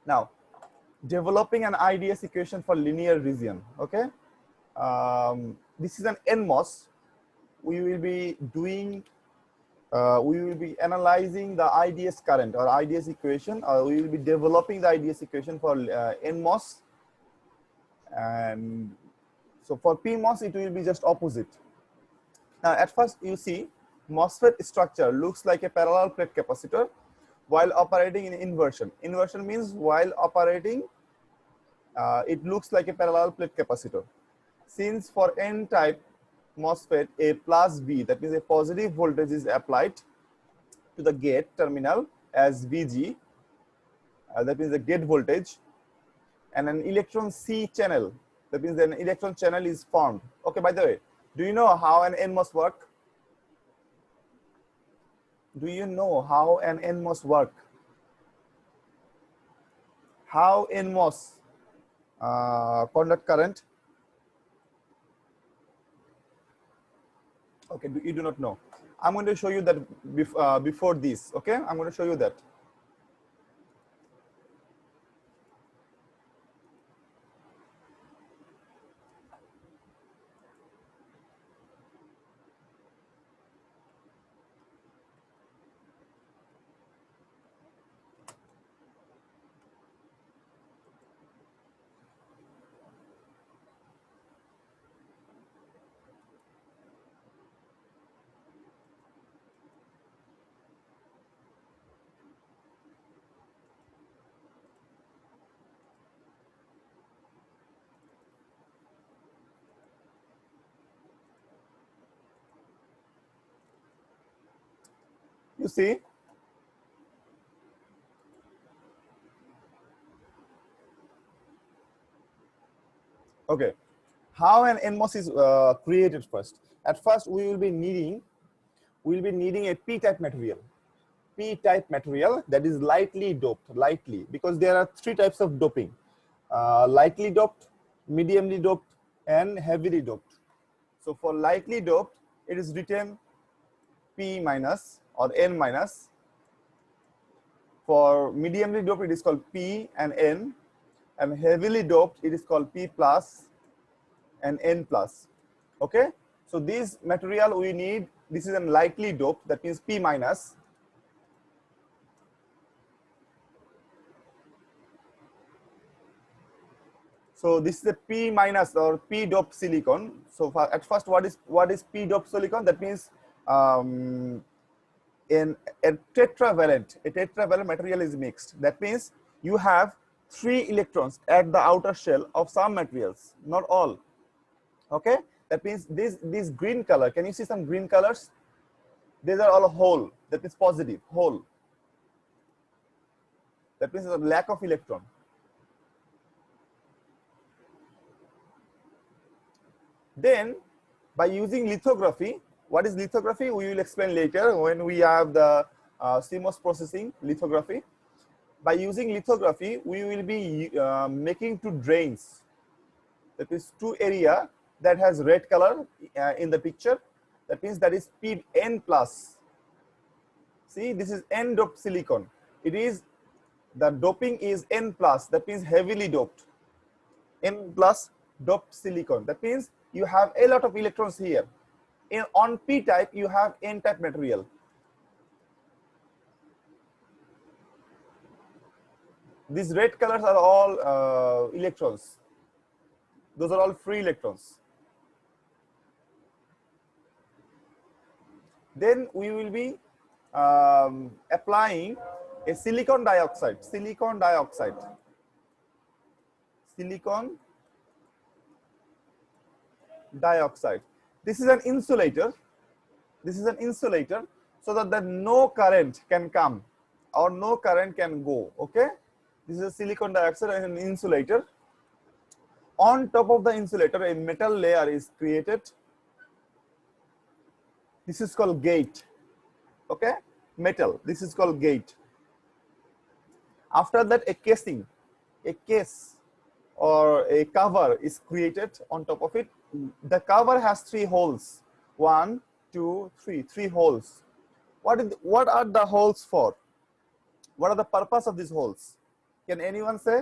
Now, developing an IDS equation for linear region. Okay, this is an NMOS. We will be doing. We will be analyzing the IDS current or IDS equation, or we will be developing the IDS equation for NMOS. And so for PMOS, it will be just opposite. Now, at first, you see MOSFET structure looks like a parallel plate capacitor while operating in inversion. Inversion means while operating, it looks like a parallel plate capacitor. Since for N-type MOSFET, a plus V, that means a positive voltage is applied to the gate terminal as VG, that means the gate voltage, and an electron C channel, that means an electron channel is formed. Okay, by the way, do you know how an NMOS work? Do you know how an NMOS work? How NMOS conduct current? Okay, you do not know. I'm going to show you that before this. Okay, I'm going to show you that. You see, okay, how an NMOS is created first. At first, we will be needing a P-type material. P-type material that is lightly doped, because there are three types of doping: lightly doped, mediumly doped, and heavily doped. So for lightly doped, it is written P minus or N minus. For mediumly doped, it is called P and N, and heavily doped, it is called P plus and N plus. Okay, so this material we need, this is a lightly doped, that means P minus. So this is a P minus or P doped silicon. So at first, what is P doped silicon? That means in a tetravalent material is mixed. That means you have 3 electrons at the outer shell of some materials, not all. Okay, that means this green color. Can you see some green colors? These are all whole. That is positive, whole. That means a lack of electron. Then, by using lithography, what is lithography? We will explain later when we have the CMOS processing lithography. By using lithography, we will be making 2 drains. That is 2 area that has red color in the picture. That means that is N plus. See, this is N doped silicon. It is, the doping is N plus. That means heavily doped. N plus doped silicon. That means you have a lot of electrons here. On P type, you have N type material. These red colors are all electrons. Those are all free electrons. Then we will be applying a silicon dioxide. This is an insulator. So that no current can come or no current can go. Okay, this is a silicon dioxide and an insulator. On top of the insulator, a metal layer is created. This is called gate. Okay, metal. This is called gate. After that, a case or a cover is created on top of it. The cover has 3 holes. 1, 2, 3. 3 holes. What are the holes for? What are the purpose of these holes? Can anyone say?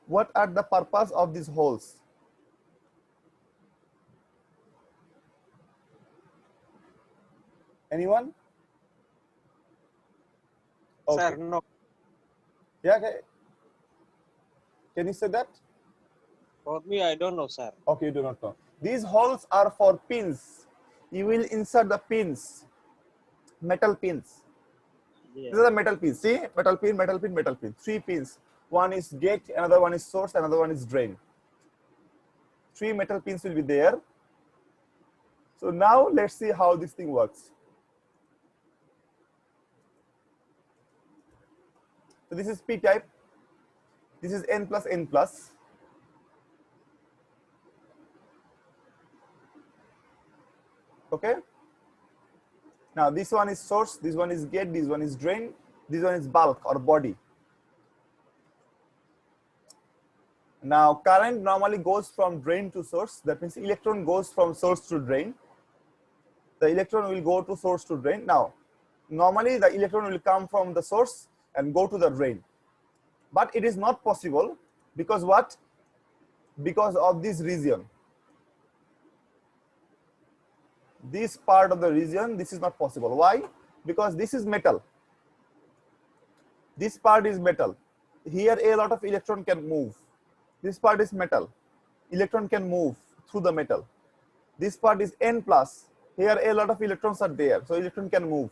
What are the purpose of these holes? Anyone? Okay. Sir, no. Yeah, okay. Can you say that? For me, I don't know, sir. Okay, you do not know. These holes are for pins. You will insert the pins, metal pins. Yeah. These are the metal pins. See, metal pin, metal pin, metal pin. 3 pins. One is gate, another one is source, another one is drain. 3 metal pins will be there. So now let's see how this thing works. So this is P type. This is N plus N plus. Okay. Now this one is source, this one is gate, this one is drain, this one is bulk or body. Now current normally goes from drain to source. That means electron goes from source to drain. The electron will go to source to drain. Now normally the electron will come from the source and go to the drain. But it is not possible because what? Because of this region. This part of the region, this is not possible. Why? Because this is metal. This part is metal. Here a lot of electron can move. This part is metal. Electron can move through the metal. This part is N plus. Here a lot of electrons are there, so electron can move.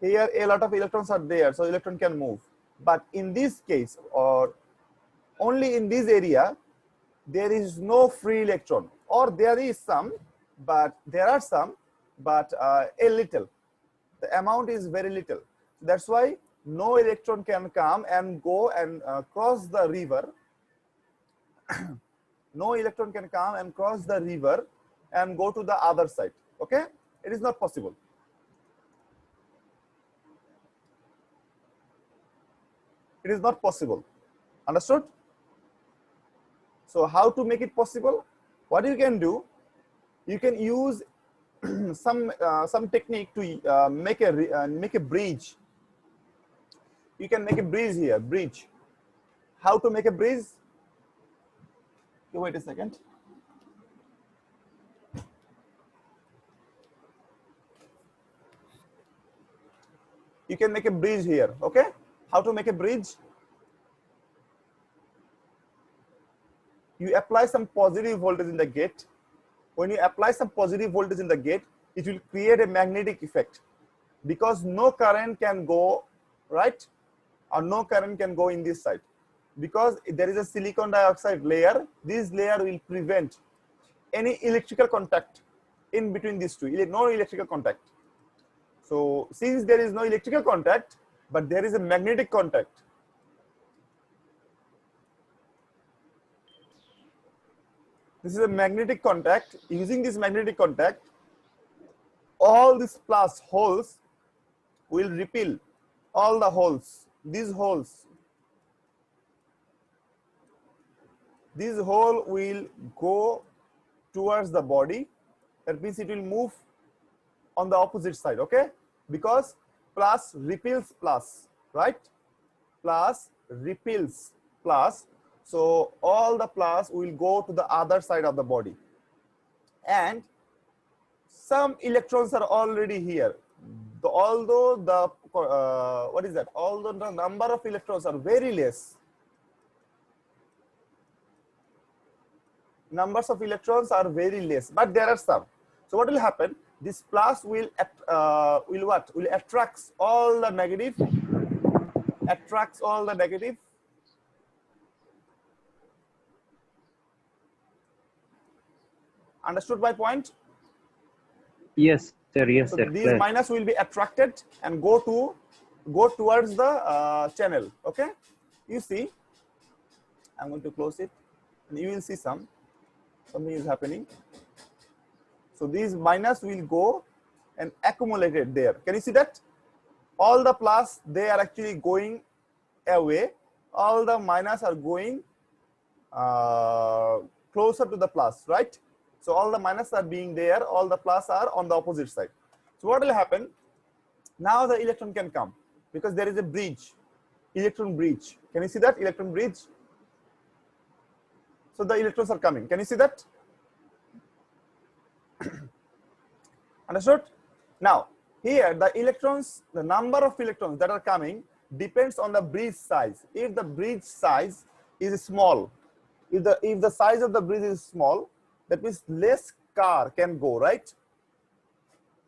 Here a lot of electrons are there, so electron can move. But in this case, or only in this area, there is no free electron, or there is some, but there are some, but a little. The amount is very little. That's why no electron can come and go and cross the river. No electron can come and cross the river and go to the other side. Okay? It is not possible. It is not possible. Understood? So how to make it possible? What you can do, you can use some technique to make a bridge. You can make a bridge here, bridge. How to make a bridge? Okay, wait a second. You can make a bridge here, okay? How to make a bridge? You apply some positive voltage in the gate. When you apply some positive voltage in the gate, it will create a magnetic effect because no current can go, right? Or no current can go in this side. Because there is a silicon dioxide layer, this layer will prevent any electrical contact in between these two, no electrical contact. So since there is no electrical contact, but there is a magnetic contact. This is a magnetic contact. Using this magnetic contact, all these plus holes will repel all the holes. These holes. This hole will go towards the body. That means it will move on the opposite side, okay? Because plus repels plus, right? Plus repels plus. So all the plus will go to the other side of the body. And some electrons are already here. Although the, although the number of electrons are very less, numbers of electrons are very less, but there are some. So what will happen? This plus will attracts all the negative, attracts all the negative. Understood my point? Yes, sir. Yes, So sir. these Clear. minus will be attracted and go towards the channel. Okay, you see, I'm going to close it, and you will see something is happening. So these minus will go and accumulated there. Can you see that? All the plus, they are actually going away. All the minus are going closer to the plus, right? So all the minus are being there, all the plus are on the opposite side. So what will happen? Now the electron can come. Because there is a bridge, electron bridge. Can you see that electron bridge? So the electrons are coming. Can you see that? Understood? Now, here the electrons, the number of electrons that are coming depends on the bridge size. If the bridge size is small, if the size of the bridge is small, that means less car can go, right?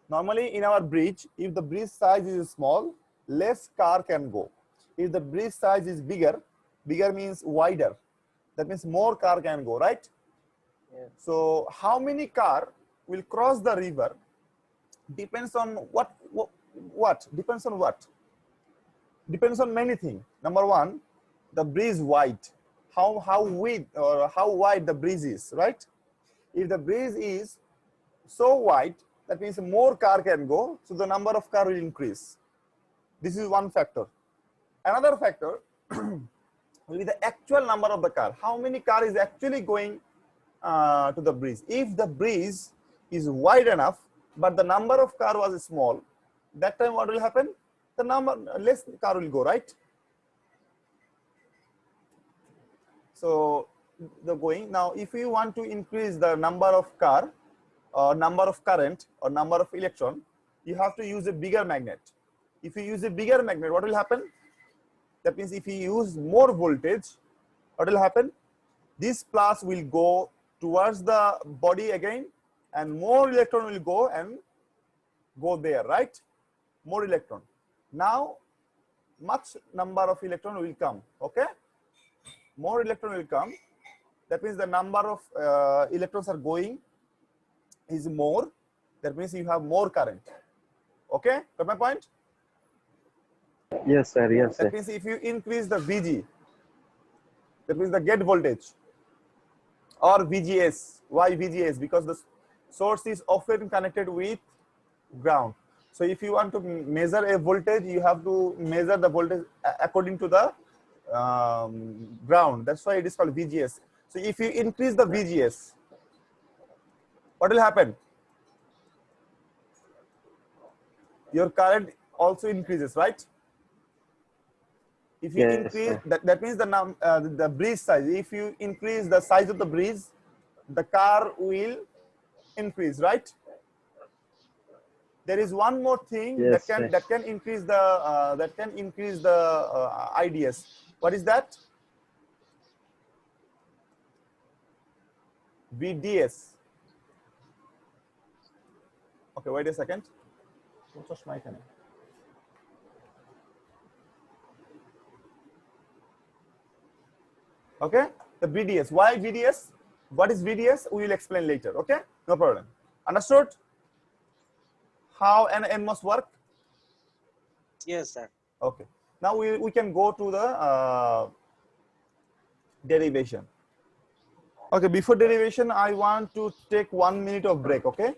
Normally in our bridge, if the bridge size is small, less car can go. If the bridge size is bigger, bigger means wider, that means more car can go, right? Yes. So how many car will cross the river depends on what depends on what? Depends on many things. Number one, the bridge wide, how width or how wide the bridge is, right? If the bridge is so wide, that means more car can go, so the number of car will increase. This is one factor. Another factor will be the actual number of the car. How many car is actually going to the bridge? If the bridge is wide enough, but the number of car was small, that time what will happen? The number less car will go, right? So the going now, if you want to increase the number of car or number of current or number of electron, you have to use a bigger magnet. If you use a bigger magnet, what will happen? That means if you use more voltage, what will happen? This plus will go towards the body again, and more electron will go and go there, right? More electron. Now, much number of electron will come, okay? More electron will come. That means the number of electrons are going is more. That means you have more current. Okay, got my point? Yes, sir. Yes, That sir. means if you increase the VG, that means the gate voltage, or VGS. Why VGS? Because the source is often connected with ground. So if you want to measure a voltage, you have to measure the voltage according to the ground. That's why it is called VGS. So if you increase the VGS, what will happen? Your current also increases, right? If you Yes, increase, sir. that means the bridge size. If you increase the size of the bridge, the car will increase, right? There is one more thing Yes, sir. that can increase the IDS. What is that? VDS. Okay, wait a second. Okay, the VDS. Why VDS? What is VDS? We will explain later. Okay, no problem. Understood? How an NMOS work? Yes, sir. Okay. Now we can go to the derivation. Okay, before derivation, I want to take 1 minute of break. Okay,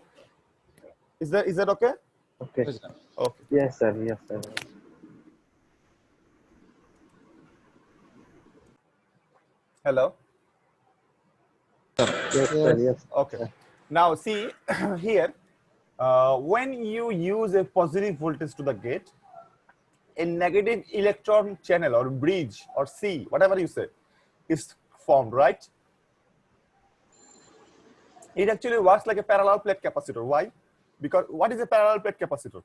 is that okay? Okay. Okay. Yes, sir. Yes, sir. Hello. Yes, sir. Yes. Okay. Sir. Now see here, when you use a positive voltage to the gate, a negative electron channel or bridge or C, whatever you say, is formed, right? It actually works like a parallel plate capacitor. Why? Because what is a parallel plate capacitor?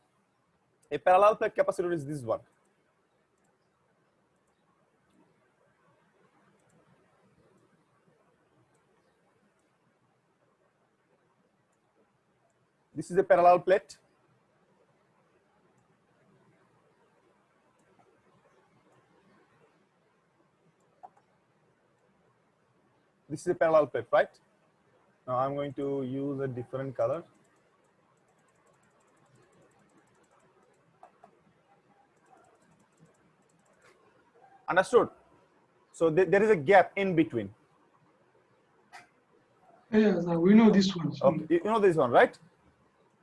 A parallel plate capacitor is this one. This is a parallel plate. This is a parallel plate, right? Now I'm going to use a different color. Understood? So there is a gap in between. Yes, we know this one. Okay, you know this one, right?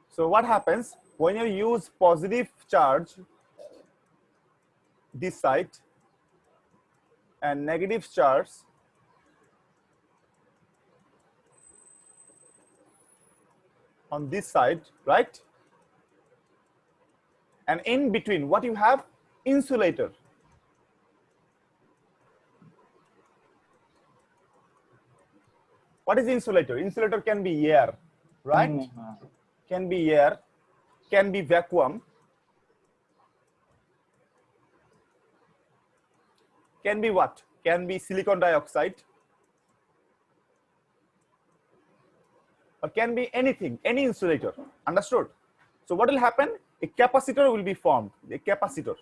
So what happens when you use positive charge this side and negative charge on this side, right? And in between, what you have? insulator. What is insulator? Insulator can be air, right? Can be air, can be vacuum, can be what? Can be silicon dioxide, or can be anything, any insulator. Understood? So what will happen? A capacitor will be formed. A capacitor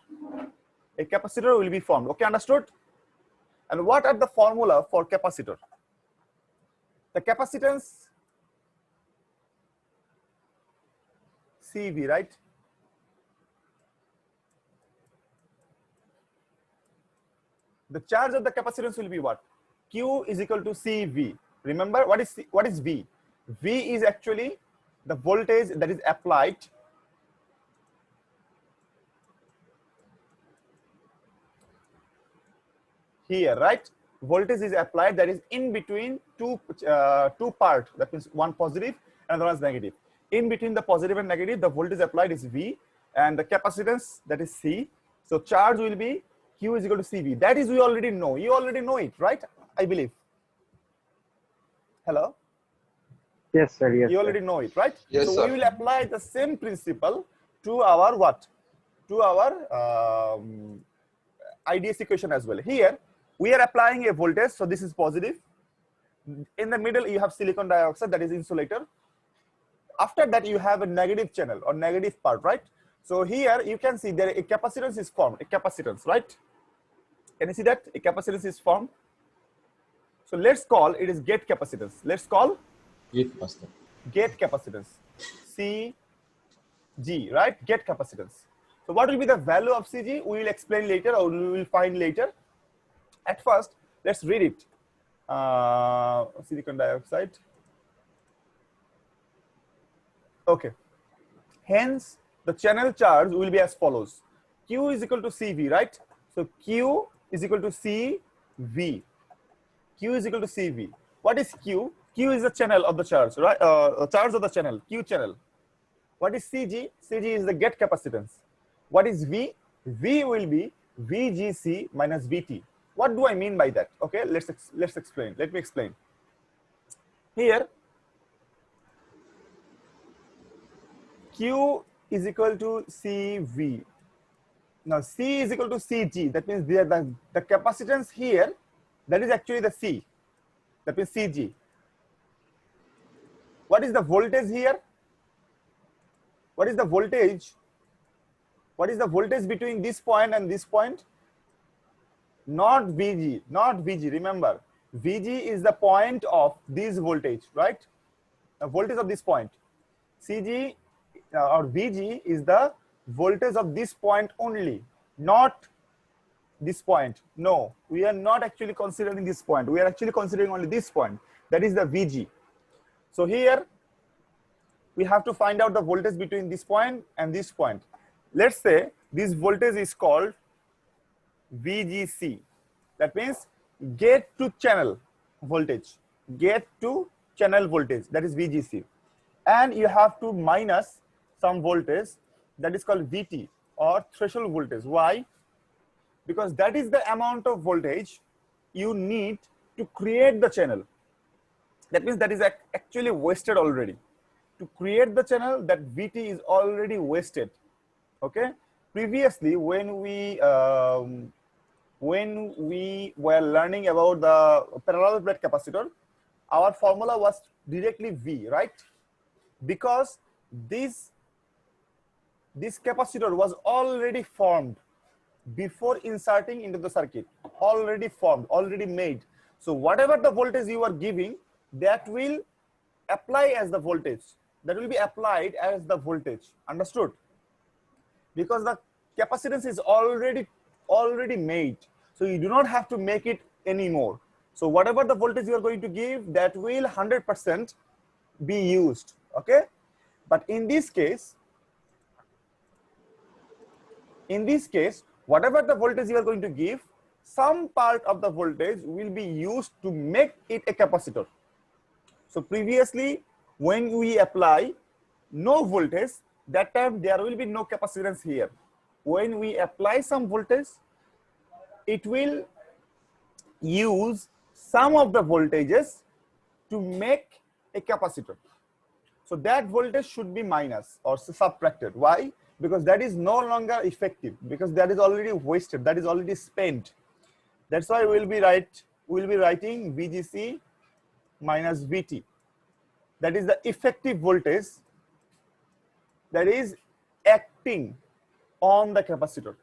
will be formed. Okay, understood? And what are the formula for capacitor? The capacitance CV, right? The charge of the capacitance will be what? Q is equal to CV. Remember what is V? V is actually the voltage that is applied here, right? Voltage is applied that is in between two parts. That means one positive and another is negative. In between the positive and negative, the voltage applied is V, and the capacitance, that is C. So charge will be Q is equal to CV. That is, we already know. You already know it, right? I believe. Hello? Yes, sir. Yes, You sir. already know it, right? Yes, so sir. we will apply the same principle to our what? To our IDS equation as well. Here, we are applying a voltage. So this is positive. In the middle, you have silicon dioxide, that is insulator. After that, you have a negative channel or negative part, right? So here you can see that a capacitance is formed, a capacitance, right? Can you see that? A capacitance is formed. So let's call it is gate capacitance. Let's call Gate master. gate capacitance, CG, right? Gate capacitance. So what will be the value of CG? We will explain later, or we will find later. At first, let's read it. Silicon dioxide. Okay. Hence, the channel charge will be as follows. Q is equal to CV, right? So Q is equal to CV. Q is equal to CV. What is Q? Q is the channel of the charge, right? Charge of the channel, Q channel. What is CG? CG is the gate capacitance. What is V? V will be VGC minus VT. What do I mean by that? Okay, let's explain. Let me explain. Here, Q is equal to CV. Now C is equal to CG. That means the capacitance here, that is actually the C. That means CG. What is the voltage here? What is the voltage? What is the voltage between this point and this point? Not VG, not VG. Remember, VG is the point of this voltage, right? The voltage of this point. CG or VG is the voltage of this point only, not this point. No, we are not actually considering this point. We are actually considering only this point. That is the VG. So here, we have to find out the voltage between this point and this point. Let's say this voltage is called VGC. That means gate to channel voltage. Gate to channel voltage, that is VGC. And you have to minus some voltage, that is called VT, or threshold voltage. Why? Because that is the amount of voltage you need to create the channel. That means that is actually wasted already. To create the channel, that VT is already wasted. Okay. Previously, when we were learning about the parallel plate capacitor, our formula was directly V, right? Because this capacitor was already formed before inserting into the circuit, already formed, already made. So whatever the voltage you are giving, that will apply as the voltage. That will be applied as the voltage. Understood? Because the capacitance is already made. So you do not have to make it anymore. So whatever the voltage you are going to give, that will 100% be used. Okay? But in this case, whatever the voltage you are going to give, some part of the voltage will be used to make it a capacitor. So previously, when we apply no voltage, that time there will be no capacitance here. when we apply some voltage, it will use some of the voltages to make a capacitor. So that voltage should be minus or subtracted. Why? Because that is no longer effective, because that is already wasted, that is already spent. That's why we'll be writing VGC minus VT. That is the effective voltage that is acting on the capacitor.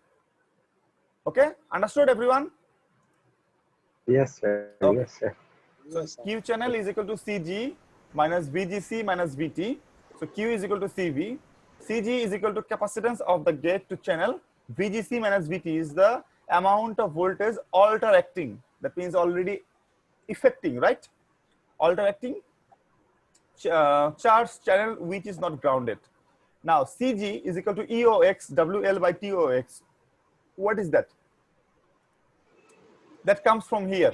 Okay, understood everyone? Yes, sir. Okay. Yes, sir. So Yes, sir. Q channel is equal to CG minus VGC minus VT. So Q is equal to CV. CG is equal to capacitance of the gate to channel. VGC minus VT is the amount of voltage alteracting. That means already effecting, right? Alteracting charge channel which is not grounded. Now CG is equal to EOX WL by TOX. What is that? That comes from here.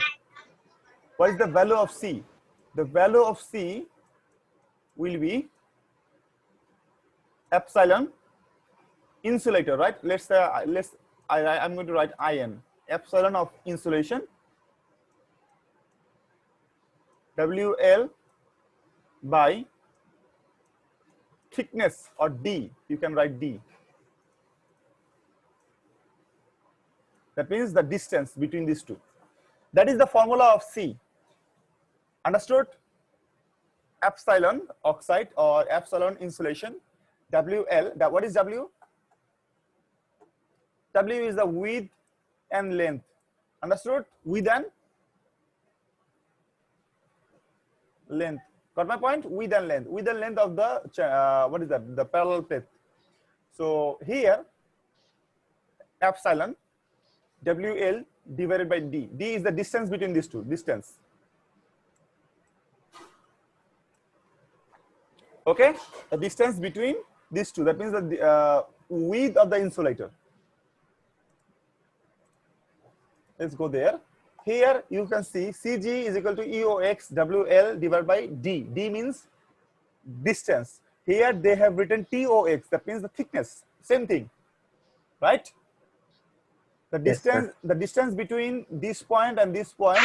What is the value of C? The value of C will be epsilon insulator, right? Let's say I'm going to write IN, epsilon of insulation, WL by thickness, or D, you can write D. That means the distance between these two. That is the formula of C. Understood? Epsilon oxide or epsilon insulation, WL, what is W? W is the width and length. Understood? Width and length. Got my point? Width and length. Width and length of the, what is that? The parallel plate. So here, epsilon, WL divided by D. D is the distance between these two, distance. Okay? The distance between these two. That means the width of the insulator. Let's go there. Here you can see CG is equal to EOX WL divided by D. D means distance. Here they have written TOX. That means the thickness. Same thing, right? The distance, Yes, the distance between this point and this point,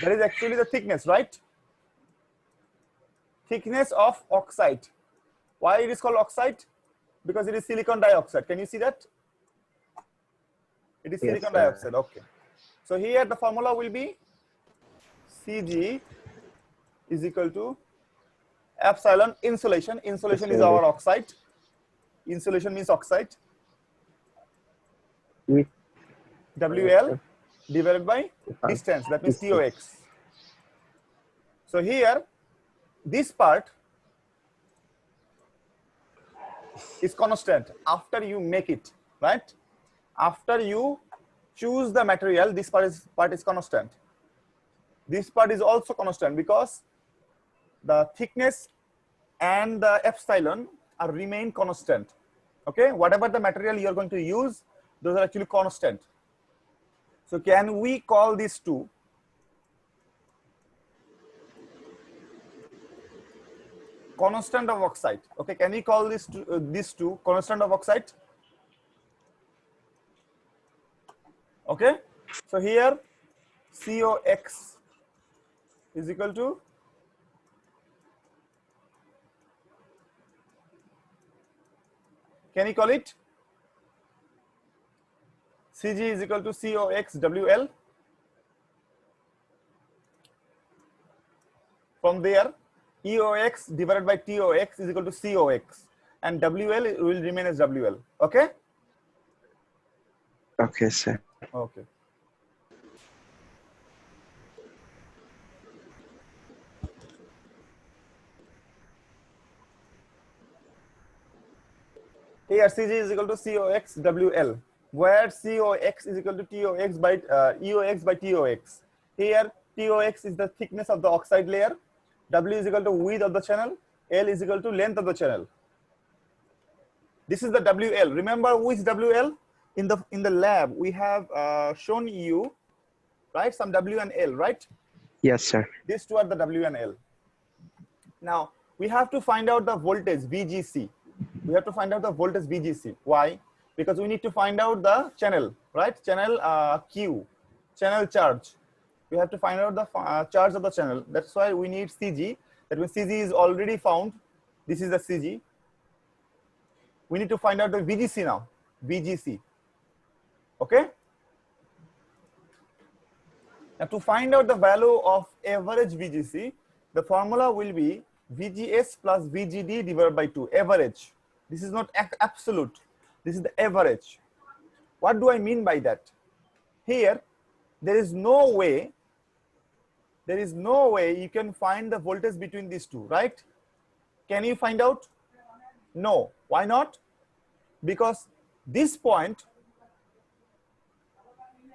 that is actually the thickness, right? Thickness of oxide. Why it is called oxide? Because it is silicon dioxide. Can you see that? It is Yes, silicon sir. dioxide. Okay. So here the formula will be CG is equal to epsilon insulation. Insulation is our oxide. Insulation means oxide. With WL divided by distance. That means distance. TOX. So here, this part is constant after you make it, right? After you choose the material, this part is constant. This part is also constant because the thickness and the epsilon are remain constant. Okay, whatever the material you are going to use, those are actually constant. So can we call these two constant of oxide? Okay, can we call these two constant of oxide? Okay, so here COX is equal to can you call it? CG is equal to COX WL. From there, EOX divided by TOX is equal to COX, and WL will remain as WL. Okay? Okay, sir. Okay. Here CG is equal to COX WL, where COX is equal to TOX by EOX by TOX. Here TOX is the thickness of the oxide layer, W is equal to width of the channel, L is equal to length of the channel. This is the WL. Remember which WL? In the lab we have shown you, right, some W and L, right? Yes, sir. These two are the W and L. Now we have to find out the voltage VGC. We have to find out the voltage VGC. Why? because we need to find out the channel, right? Channel Q, channel charge. We have to find out the charge of the channel. That's why we need CG. That means CG is already found. This is the CG. We need to find out the VGC now, VGC. Okay? Now to find out the value of average VGC, the formula will be VGS plus VGD divided by 2, average. This is not absolute. This is the average. What do I mean by that? Here, there is no way you can find the voltage between these two, right? Can you find out? No. Why not? Because this point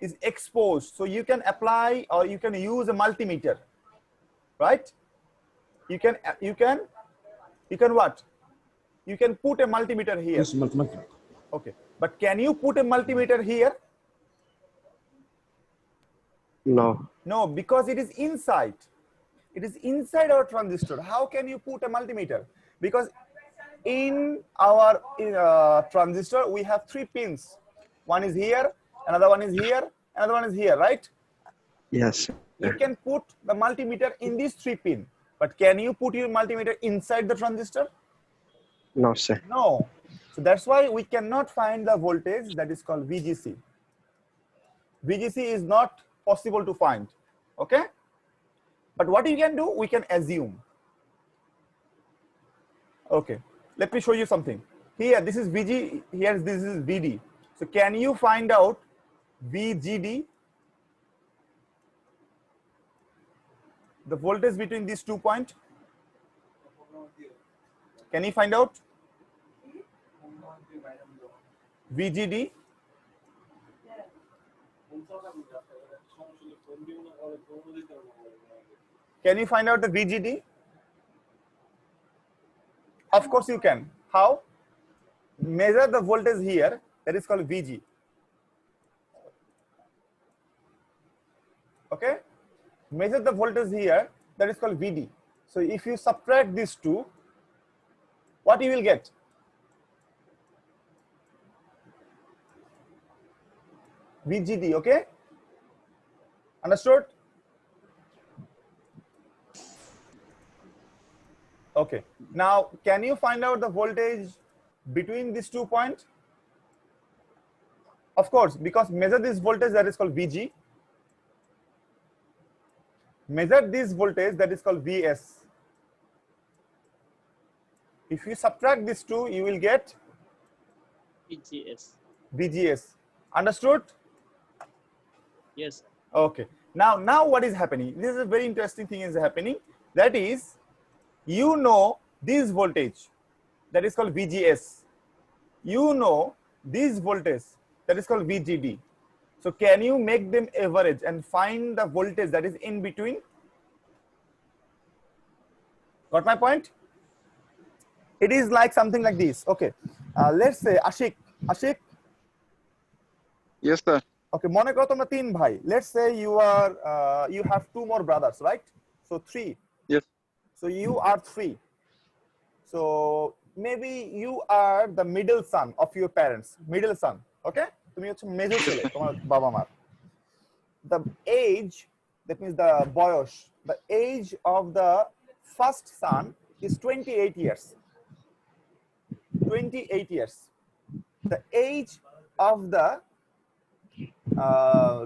is exposed. So you can apply or you can use a multimeter, right? You can what? You can put a multimeter here. Yes, multimeter. Okay. But can you put a multimeter here? No. No, because it is inside. It is inside our transistor. How can you put a multimeter? Because in our transistor, we have 3 pins. One is here, another one is here, another one is here, right? Yes, sir. You can put the multimeter in these 3 pins. But can you put your multimeter inside the transistor? No, sir. No. So that's why we cannot find the voltage that is called VGC. VGC is not possible to find. Okay? But what you can do, we can assume. Okay. Let me show you something. Here, this is VG, here this is VD. So can you find out VGD? The voltage between these 2 points? Can you find out? VGD? Can you find out the VGD? Of course you can. How? Measure the voltage here, that is called VG. Okay? Measure the voltage here, that is called VD. So if you subtract these two, what you will get? VGD, okay? Understood? Okay. Now, can you find out the voltage between these 2 points? Of course, because measure this voltage, that is called VG. Measure this voltage, that is called VS. If you subtract these two, you will get VGS. VGS. Understood? Yes. Okay. Now what is happening? This is a very interesting thing is happening. That is, you know this voltage, that is called VGS. You know this voltage, that is called VGD. So can you make them average and find the voltage that is in between? Got my point? It is like something like this. Okay. Let's say Ashik. Yes, sir. Okay, mone karo tomra 3 bhai. Let's say you have 2 more brothers, right? So 3. Yes. So you are 3. So maybe you are the middle son of your parents. Middle son. Okay? Tumi hocche mejo chele tomar baba mar. The age, that means the boyosh, the age of the first son is 28 years. 28 years. The age of the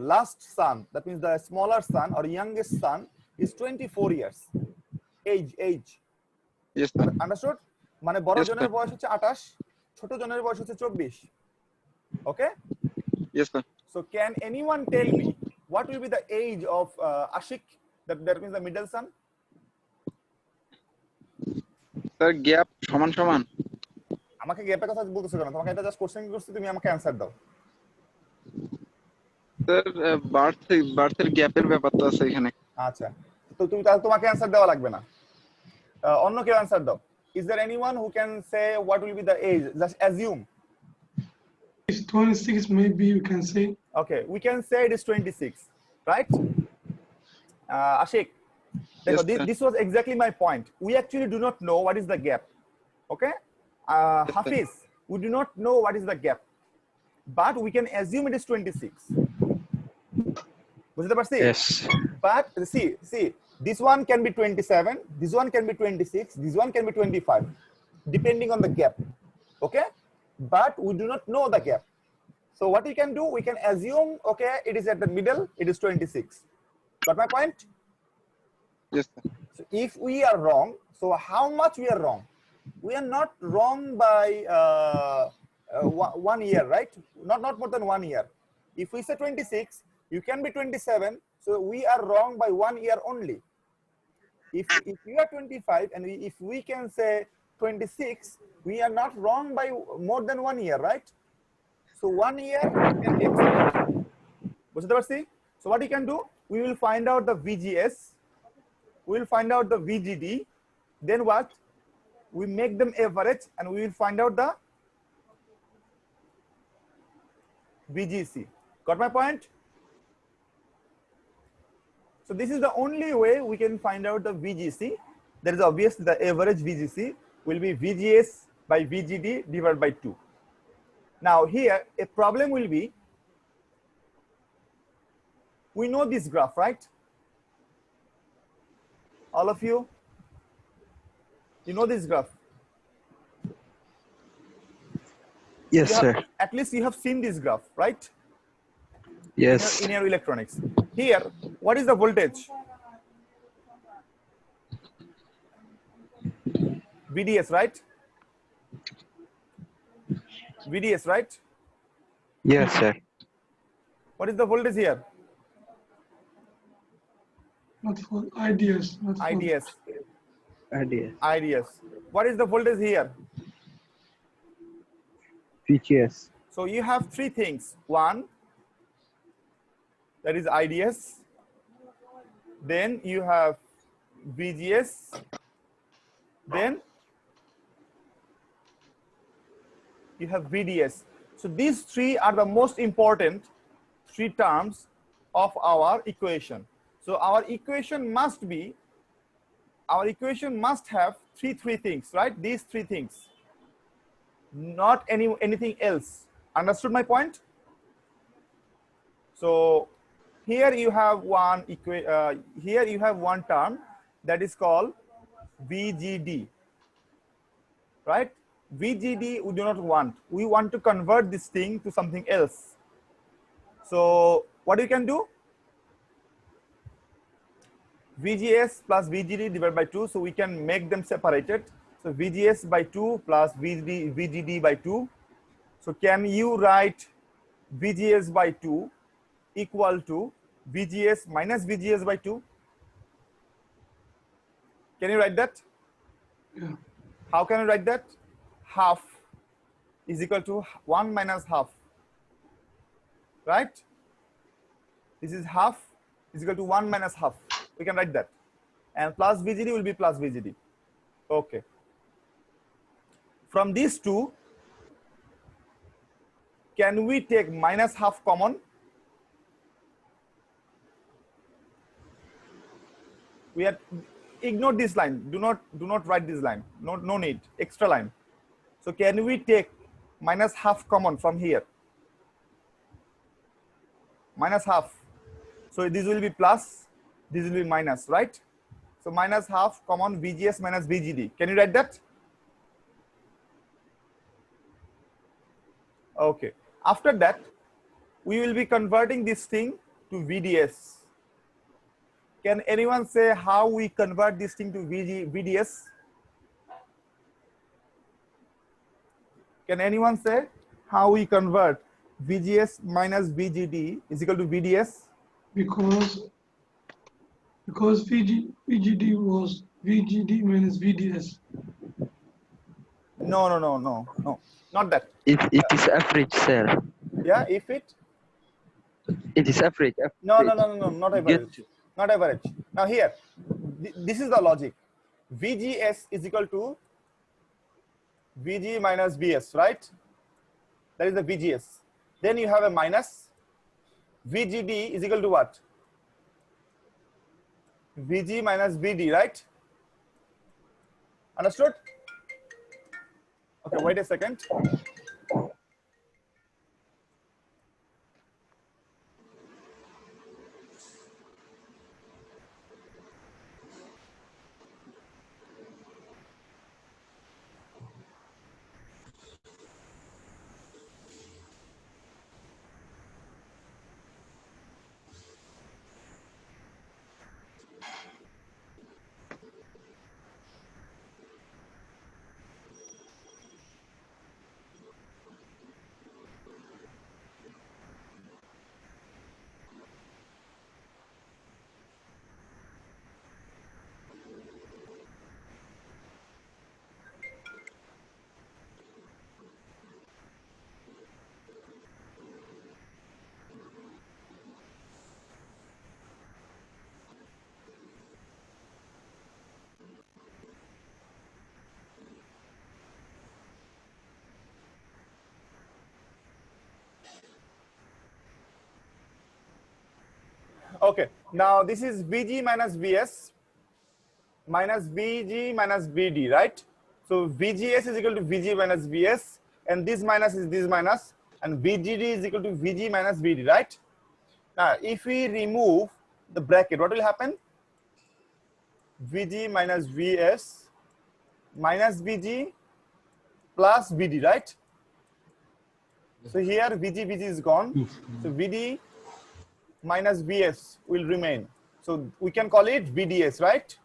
last son, that means the smaller son or youngest son, is 24 years. Age. Yes, sir. Understood? মানে বড় Yes, জনের sir. বয়স হচ্ছে 28, ছোট জনের বয়স হচ্ছে 24. Okay? Yes, sir. So can anyone tell me what will be the age of Ashik, that means the middle son? Sir, gap সমান আমাকে গ্যাপের কথা বলতেছো কেন? তোমাকে এটা জাস্ট কোশ্চেন করছি, তুমি আমাকে অ্যানসার দাও। স্যার বার্থের গ্যাপের ব্যাপার তো আছে এখানে। আচ্ছা, তো তুমি তাহলে তোমাকে অ্যানসার দেওয়া লাগবে না, অন্য কেউ অ্যানসার দাও। Is there anyone who can say what will be the age? Just assume. It's 26, maybe you can say. Okay, we can say it is 26, right? Ashik, Yes, this was exactly my point. We actually do not know what is the gap. Okay? Yes, Hafiz, we do not know what is the gap. but we can assume it is 26. বুঝতে পারছি? Yes. But see, this one can be 27, this one can be 26, this one can be 25, depending on the gap. Okay, but we do not know the gap. So what we can do, we can assume, okay, it is at the middle, it is 26. Got my point? Yes, sir. So if we are wrong, so how much we are wrong? We are not wrong by 1 year, right? Not more than 1 year. If we say 26, you can be 27, so we are wrong by 1 year only. If you are 25 and if we can say 26, we are not wrong by more than 1 year, right? So 1 year we can exclude. বুঝতে পারছি? So what you can do, we will find out the VGS, we will find out the VGD, then what? We make them average and we will find out the VGC. Got my point? So this is the only way we can find out the VGC. That is obvious, the average VGC will be VGS by VGD divided by 2. Now here a problem will be, we know this graph, right? All of you, you know this graph. Yes, sir. At least you have seen this graph, right? Yes. In your electronics. Here, what is the voltage? VDS, right? VDS, right? Yes, sir. What is the voltage here? Not for IDS. Not for IDS. Idea. IDS. What is the voltage here? VGS. So you have three things. One, that is IDS. Then you have VGS. Then you have VDS. So these three are the most important three terms of our equation. So our equation must have three things, right? These three things, not anything else. Understood my point? So here you have one term that is called VGD, right? VGD we do not want. We want to convert this thing to something else. So what you can do? VGS plus VGD divided by 2, so we can make them separated. So VGS by 2 plus VGD by 2. So can you write VGS by 2 equal to VGS minus VGS by 2? Can you write that? Yeah. How can you write that? Half is equal to 1 minus half, right? This is half is equal to 1 minus half. We can write that. And plus VGD will be plus VGD. Okay. From these two, can we take minus half common? We have ignore this line. Do not write this line. No need. Extra line. So can we take minus half common from here? Minus half. So this will be plus, this will be minus, right? So minus half common VGS minus VGD. Can you write that? Okay. After that, we will be converting this thing to VDS. Can anyone say how we convert this thing to VDS? Can anyone say how we convert VGS minus VGD is equal to VDS? Because VGD was VGD minus VDS. No. Not that. It is average, sir. Yeah, if it? It is average. No, not average. Not average. Now here, this is the logic. VGS is equal to VG minus VS, right? That is the VGS. Then you have a minus. VGD is equal to what? VG minus VD, right? Understood? Okay, wait a second. Okay, now this is Vg minus Vs minus Vg minus Vd, right? So Vgs is equal to Vg minus Vs, and this minus is this minus, and Vgd is equal to Vg minus Vd, right? Now, if we remove the bracket, what will happen? Vg minus Vs minus Vg plus Vd, right? So here Vg is gone. So Vd minus Vs will remain. So we can call it VDS, right?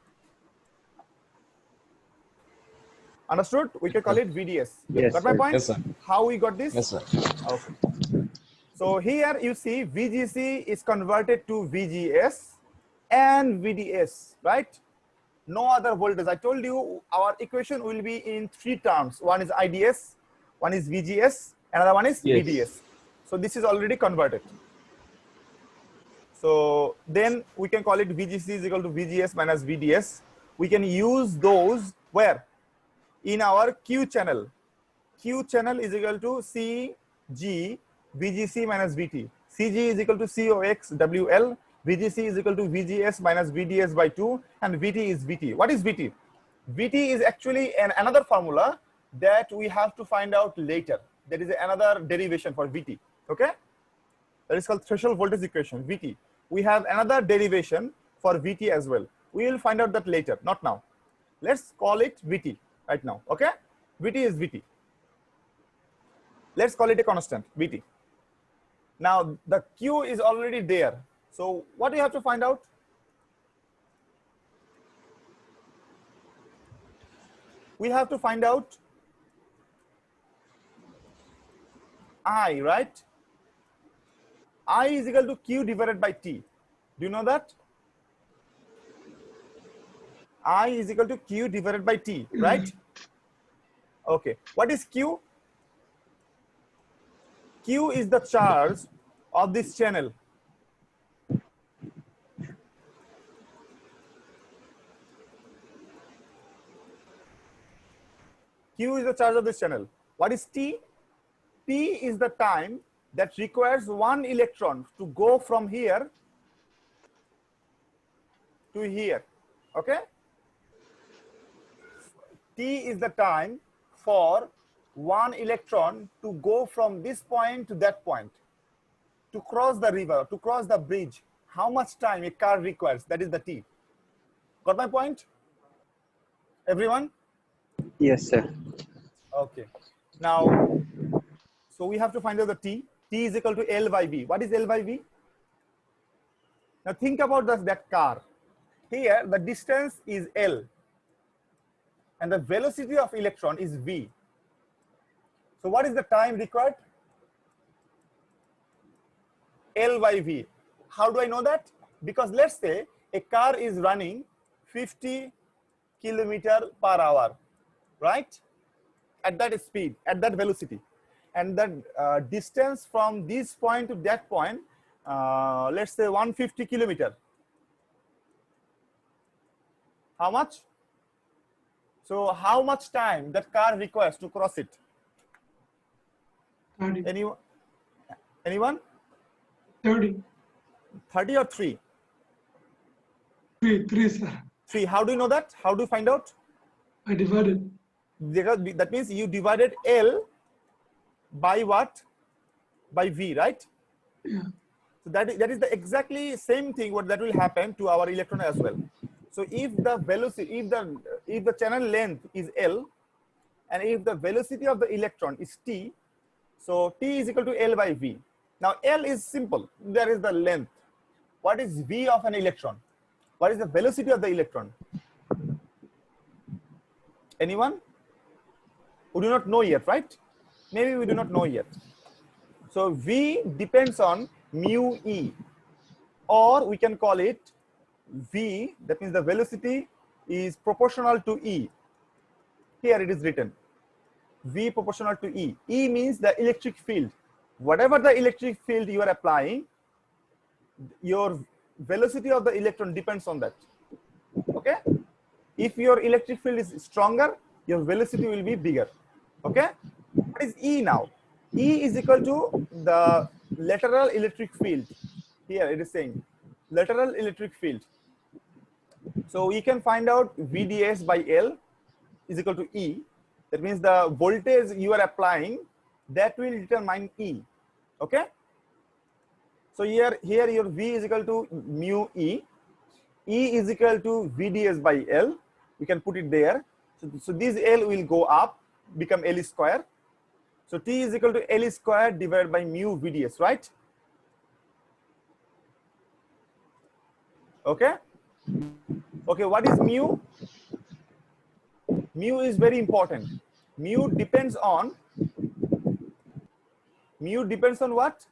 Understood? We can call it VDS. Yes, Got my sir. point? Yes, sir. How we got this? Yes, sir. Okay. So here you see VGC is converted to VGS and VDS, right? No other voltage. I told you our equation will be in three terms. One is IDS, one is VGS, another one is Yes. VDS. So this is already converted. So then we can call it VGC is equal to VGS minus VDS. We can use those where? In our Q channel. Q channel is equal to CG VGC minus VT. CG is equal to COX WL. VGC is equal to VGS minus VDS by 2, and VT is VT. What is VT? VT is actually another formula that we have to find out later. There is another derivation for VT. Okay? That is called threshold voltage equation, VT. We have another derivation for VT as well. We will find out that later, not now. Let's call it VT right now. Okay? VT is VT. Let's call it a constant, VT. Now, the Q is already there. So, what do you have to find out? We have to find out I, right? I is equal to Q divided by T. Do you know that? I is equal to Q divided by T, right? Okay. What is Q? Q is the charge of this channel. Q is the charge of this channel. What is T? T is the time that requires one electron to go from here to here. Okay? T is the time for one electron to go from this point to that point, to cross the river, to cross the bridge. How much time a car requires? That is the T. Got my point? Everyone? Yes, sir. Okay. Now, so we have to find out the T. T is equal to L by V. What is L by V? Now think about that car. Here, the distance is L, and the velocity of electron is V. So what is the time required? L by V. How do I know that? Because let's say a car is running 50 kilometers per hour, right? At that speed, at that velocity. And the distance from this point to that point, let's say 150 kilometers. How much? So how much time that car requires to cross it? 30. Anyone? 30. 30 or 3? 3, sir. 3. How do you know that? How do you find out? I divided. Because that means you divided L by what? By V, right? Yeah. So that is the exactly same thing what that will happen to our electron as well. So if the velocity, if the channel length is L, and if the velocity of the electron is T, so T is equal to L by V. Now L is simple. There is the length. What is V of an electron? What is the velocity of the electron? Anyone? We do not know yet, right? Maybe we do not know yet. So V depends on mu E, or we can call it V, that means the velocity is proportional to E. Here it is written, V proportional to E. E means the electric field. Whatever the electric field you are applying, your velocity of the electron depends on that. Okay? If your electric field is stronger, your velocity will be bigger. Okay? What is E now? E is equal to the lateral electric field. Here it is saying lateral electric field. So we can find out VDS by L is equal to E. That means the voltage you are applying, that will determine E. Okay. So here your V is equal to mu E. E is equal to VDS by L. We can put it there. So this L will go up, become L square. So T is equal to L square divided by mu VDS, right? Okay. Okay, what is mu? Mu is very important. Mu depends on what?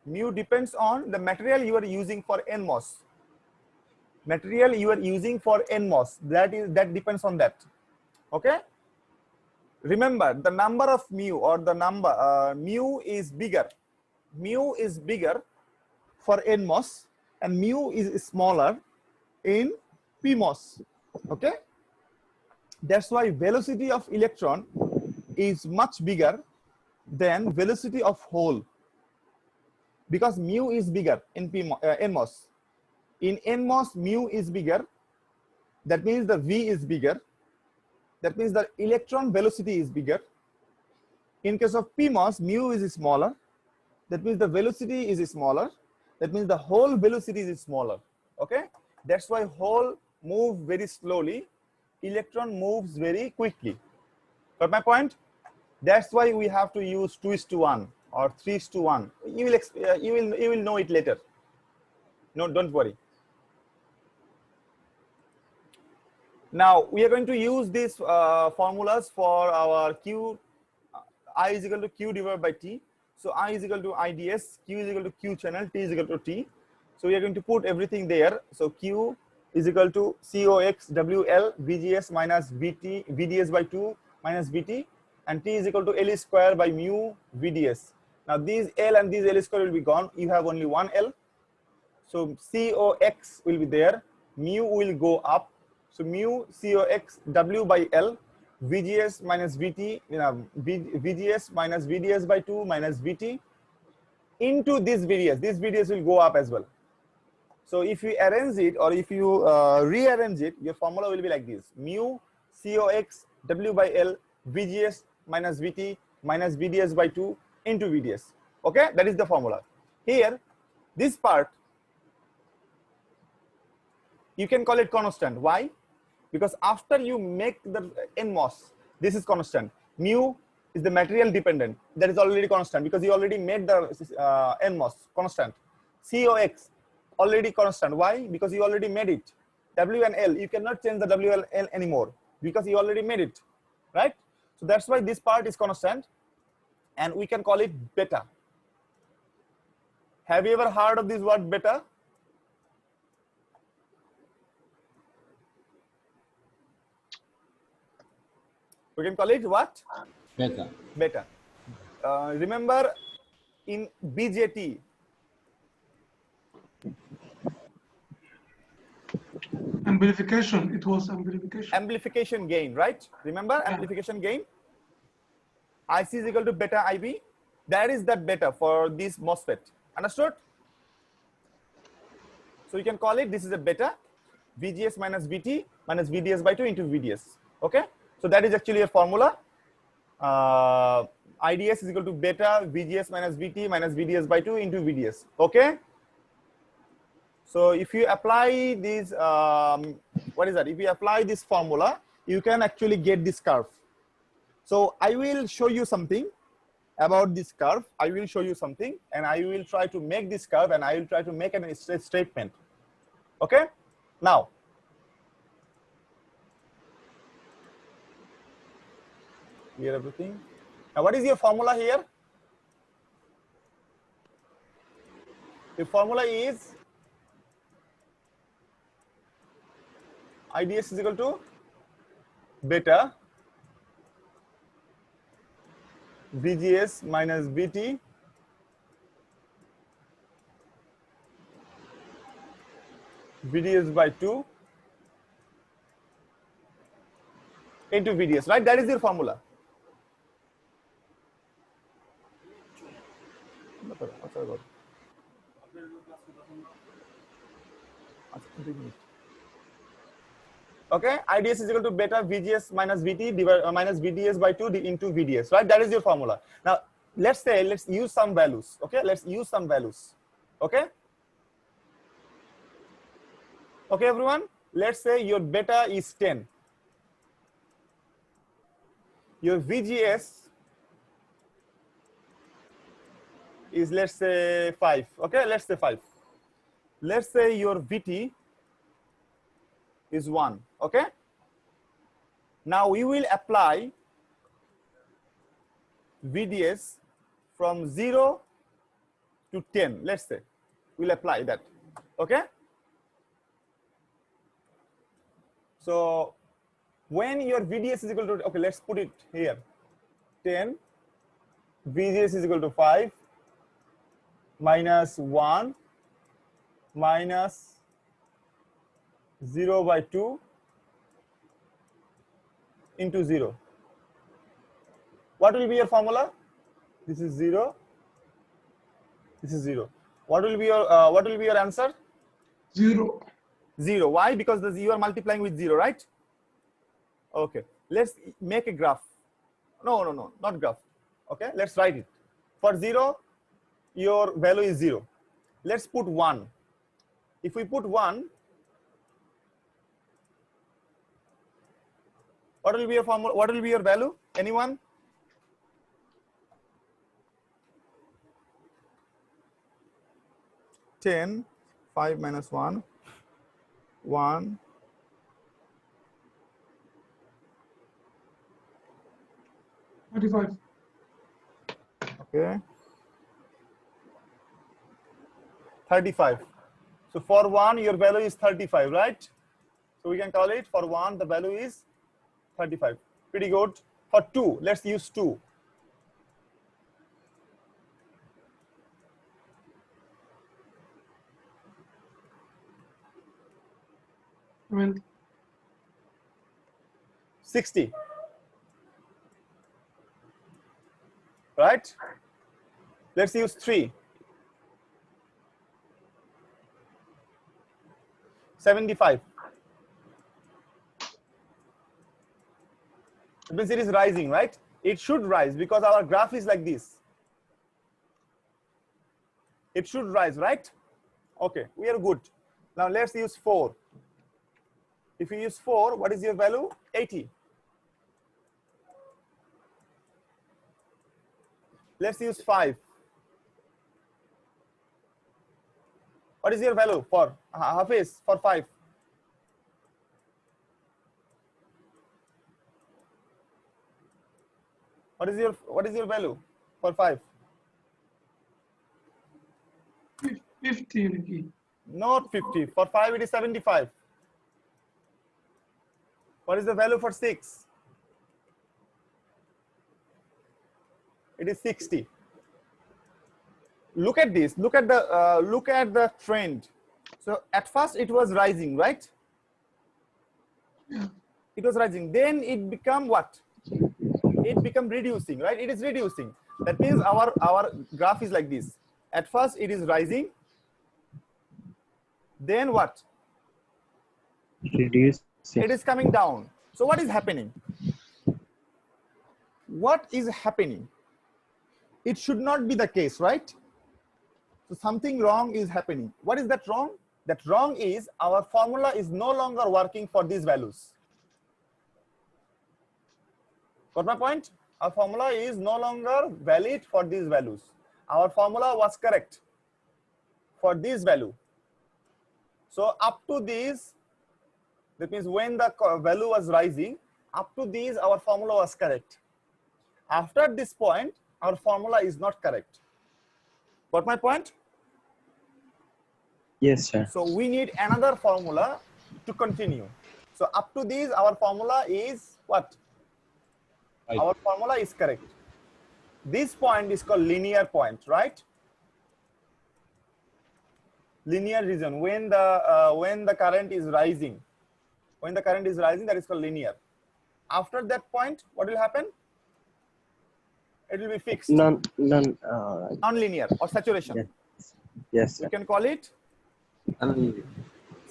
Mu depends on the material you are using for NMOS. Material you are using for NMOS, that depends on that. Okay. Remember, the number of mu, or the number mu is bigger. Mu is bigger for NMOS and mu is smaller in PMOS. Okay. That's why velocity of electron is much bigger than velocity of hole, because mu is bigger in NMOS. In NMOS, mu is bigger. That means the V is bigger. That means the electron velocity is bigger. In case of PMOS, mu is smaller. That means the velocity is smaller. That means the hole velocity is smaller. Okay. That's why hole move very slowly. Electron moves very quickly. Got my point? That's why we have to use 2:1 or 3:1. You will know it later. No, don't worry. Now we are going to use these formulas for our Q. I is equal to Q divided by T. So I is equal to IDS, Q is equal to Q channel, T is equal to T. So we are going to put everything there. So Q is equal to COX WL VGS minus VT VDS by 2 minus VT, and T is equal to L square by mu VDS. Now these L and these L square will be gone. You have only one L. So COX will be there. Mu will go up. So mu COX W by L, VGS minus VT, VGS minus VDS by 2 minus VT into this VDS. This VDS will go up as well. So if you arrange it, or if you rearrange it, your formula will be like this: mu COX W by L, VGS minus VT minus VDS by 2 into VDS. Okay, that is the formula. Here, this part, you can call it constant. Why? Because after you make the NMOS, this is constant. Mu is the material dependent. That is already constant because you already made the NMOS constant. COX already constant. Why? Because you already made it. W and L, you cannot change the W and L anymore because you already made it, right? So that's why this part is constant, and we can call it beta. Have you ever heard of this word beta? We can call it what? Beta. Beta. Remember in BJT, Amplification. It was amplification. amplification gain, right? Remember amplification gain? IC is equal to beta IB. That is that beta for this MOSFET. Understood? So you can call it, this is a beta, VGS minus VT minus VDS by 2 into VDS. Okay? So that is actually a formula. IDS is equal to beta VGS minus VT minus VDS by 2 into VDS. Okay? So if you apply this, what is that? If you apply this formula, you can actually get this curve. So I will show you something about this curve. I will show you something, and I will try to make this curve, and I will try to make a statement. Okay? Now, clear everything. Now, what is your formula here? The formula is IDS is equal to beta VGS minus VT VDS by 2 into VDS, right? That is your formula. Okay, IDS is equal to beta VGS minus VT minus VDS by 2 into VDS, right? That is your formula. Now, let's use some values. Okay, let's use some values. Okay. Okay, everyone. Let's say your beta is 10. Your VGS is, let's say, 5. Okay, let's say 5. Let's say your VT is 1. Okay. Now we will apply VDS from 0 to 10. Let's say we'll apply that. Okay. So when your VDS is equal to, okay, let's put it here, 10, VGS is equal to 5 minus 1 minus 0 by 2 into 0. What will be your formula? This is 0. This is 0. What will be your answer? 0. 0. Why? Because you are multiplying with 0, right? Okay. Let's make a graph. No, not graph. Okay. Let's write it. For 0, your value is 0. Let's put 1. If we put 1, what will be your formula? What will be your value? Anyone? Ten, 5 minus 1, 1. $35. Okay. 35. So for 1, your value is 35, right? So we can call it, for 1, the value is 35. Pretty good. For 2, let's use 2. $20. 60. Right? Let's use 3. 75. It means it is rising, right? It should rise because our graph is like this. It should rise, right? Okay, we are good. Now let's use 4. If you use 4, what is your value? 80. Let's use 5. What is your value for Hafiz, for 5? What is your value for 5? 50 Nikki. Not 50. For 5 it is 75. What is the value for 6? It is 60. Look at this. Look at the trend. So at first it was rising, right? Yeah. It was rising. Then it become what? It become reducing, right? It is reducing. That means our graph is like this. At first it is rising. Then what? Reduce. It is coming down. So what is happening? What is happening? It should not be the case, right? So something wrong is happening. What is that wrong? That wrong is our formula is no longer working for these values. Got my point? Our formula is no longer valid for these values. Our formula was correct for this value. So up to these, that means when the value was rising, up to these our formula was correct. After this point, our formula is not correct. Got my point? Yes, sir. So we need another formula to continue. So up to these, our formula is what? Right. Our formula is correct. This point is called linear point, right? Linear region. When the current is rising, that is called linear. After that point, what will happen? It will be fixed. Non-linear. Non-linear or saturation. Yes. Yes, We sir. can call it Non-linear.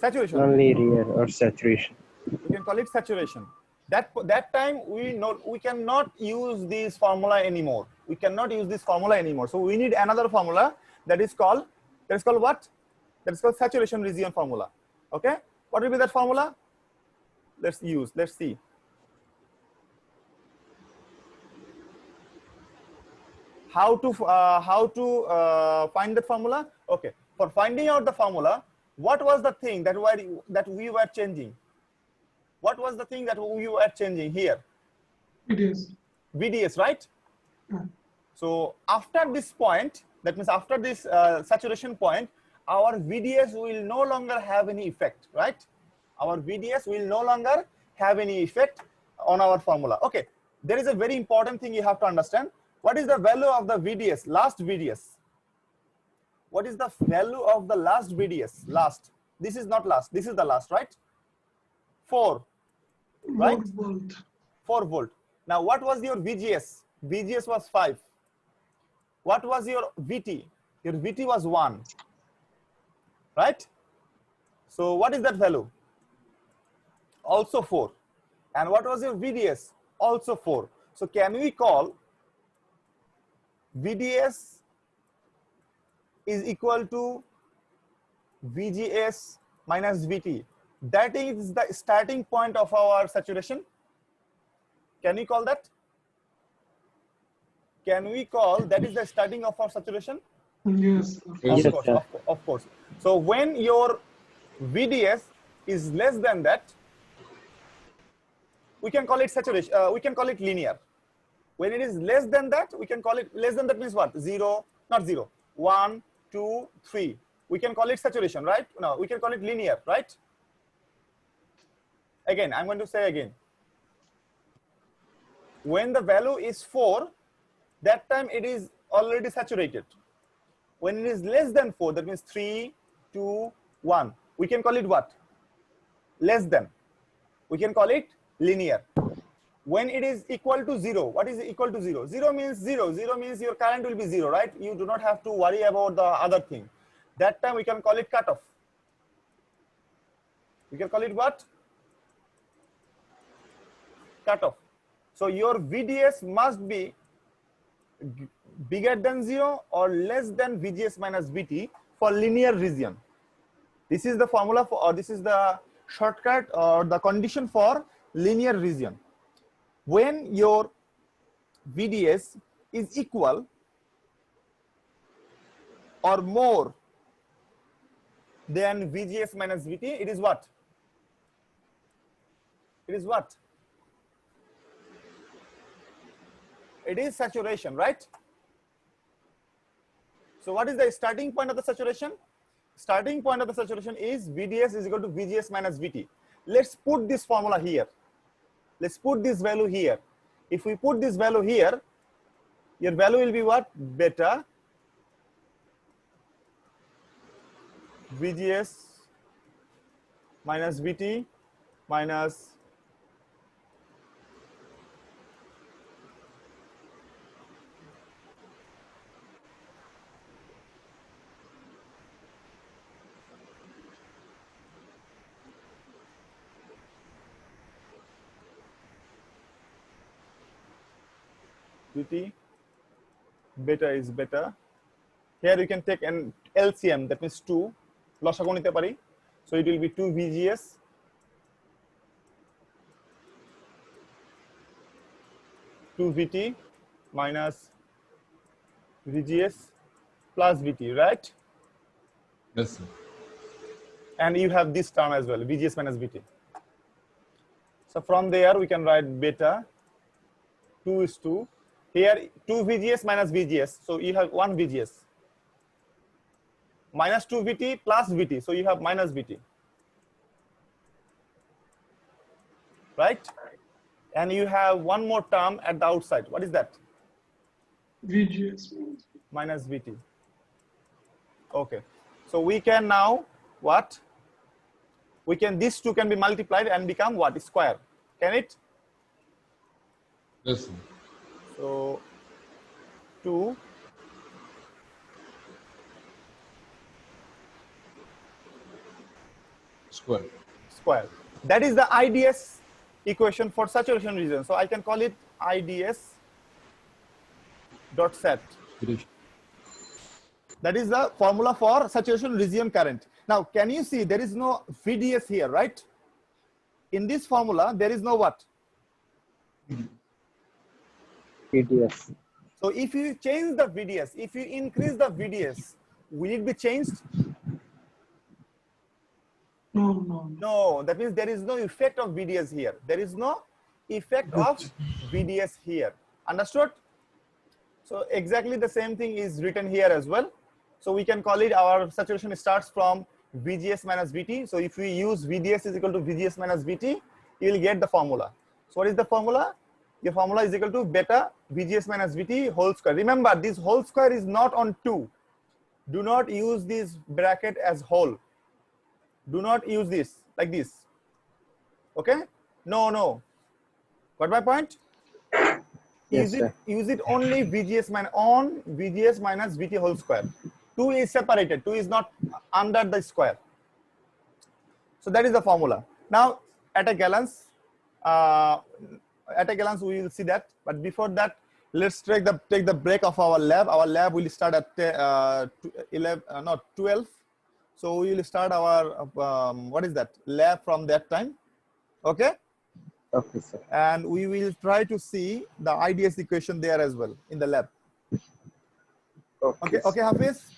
Saturation. Non-linear or saturation. We can call it saturation. That time we cannot use this formula anymore. We cannot use this formula anymore. So we need another formula that is called what? That is called saturation region formula. Okay. What will be that formula? Let's see. How to find that formula? Okay. For finding out the formula, what was the thing that we were changing? What was the thing that we were changing here? VDS. VDS, right? Yeah. So after this point, that means after this saturation point, our VDS will no longer have any effect, right? Our VDS will no longer have any effect on our formula. Okay, there is a very important thing you have to understand. What is the value of the VDS, last VDS? What is the value of the last VDS? Last. This is not last, this is the last, right? 4, right? 4 volt. 4 volt. Now, what was your VGS? VGS was 5. What was your VT? Your VT was 1, right? So what is that value? Also 4. And what was your VDS? Also 4. So can we call VDS is equal to VGS minus VT? That is the starting point of our saturation. Can we call that? Can we call that is the starting of our saturation? Yes. Yes, Of course, sir. of course. So when your VDS is less than that, we can call it saturation. We can call it linear. When it is less than that, we can call it less than that means what? 0, not 0, 1, 2, 3. We can call it saturation, right? No, we can call it linear, right? Again, I'm going to say again. When the value is 4, that time it is already saturated. When it is less than 4, that means 3, 2, 1. We can call it what? Less than. We can call it linear. When it is equal to 0, what is equal to 0? 0 means 0. 0 means your current will be 0, right? You do not have to worry about the other thing. That time we can call it cutoff. We can call it what? Cutoff. So your VDS must be bigger than 0 or less than VGS minus VT for linear region. This is the formula for, or this is the shortcut or the condition for linear region. When your VDS is equal or more than VGS minus VT, it is what? It is what? It is saturation, right? So what is the starting point of the saturation? Starting point of the saturation is VDS is equal to VGS minus VT. Let's put this formula here. Let's put this value here. If we put this value here, your value will be what? Beta VGS minus VT minus VT. Beta is beta. Here you can take an LCM, that means 2. লসাগু নিতে পারি. So it will be 2 VGS VT minus VGS plus VT, right? Yes, sir. And you have this term as well, VGS minus VT. So from there we can write beta 2 is 2. Here 2 VGS minus VGS, so you have 1 VGS. Minus 2 VT plus VT, so you have minus VT. Right? And you have one more term at the outside. What is that? VGS. Minus VT. Okay. So we can now what? We can, these two can be multiplied and become what? Square. Can it? Yes, sir. So 2 2 Square. square. That is the IDS equation for saturation region. So I can call it IDS dot set. That is the formula for saturation region current. Now, can you see there is no VDS here, right? In this formula, there is no what? VDS. So if you change the VDS, if you increase the VDS, will it be changed? No. No, that means there is no effect of VDS here. There is no effect of VDS here. Understood? So exactly the same thing is written here as well. So we can call it, our saturation starts from VGS minus VT. So if we use VDS is equal to VGS minus VT, you will get the formula. So what is the formula? The formula is equal to beta VGS minus VT whole square. Remember, this whole square is not on 2. Do not use this bracket as whole. Do not use this like this. Okay? No. Got my point? Yes, sir. Use it only VGS minus VT whole square. 2 is separated. 2 is not under the square. So that is the formula. Now at a glance, we will see that. But before that, let's take the break of our lab. Our lab will start at 12. So we will start our what is that lab from that time. Okay. Okay, sir. And we will try to see the IDS equation there as well in the lab. Okay, Hafiz?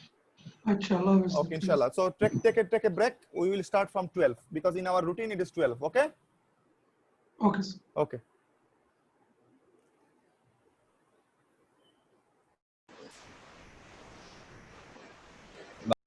Inshallah. Okay, inshallah. So take a break. We will start from 12 because in our routine it is 12. Okay? Okay, sir. Okay.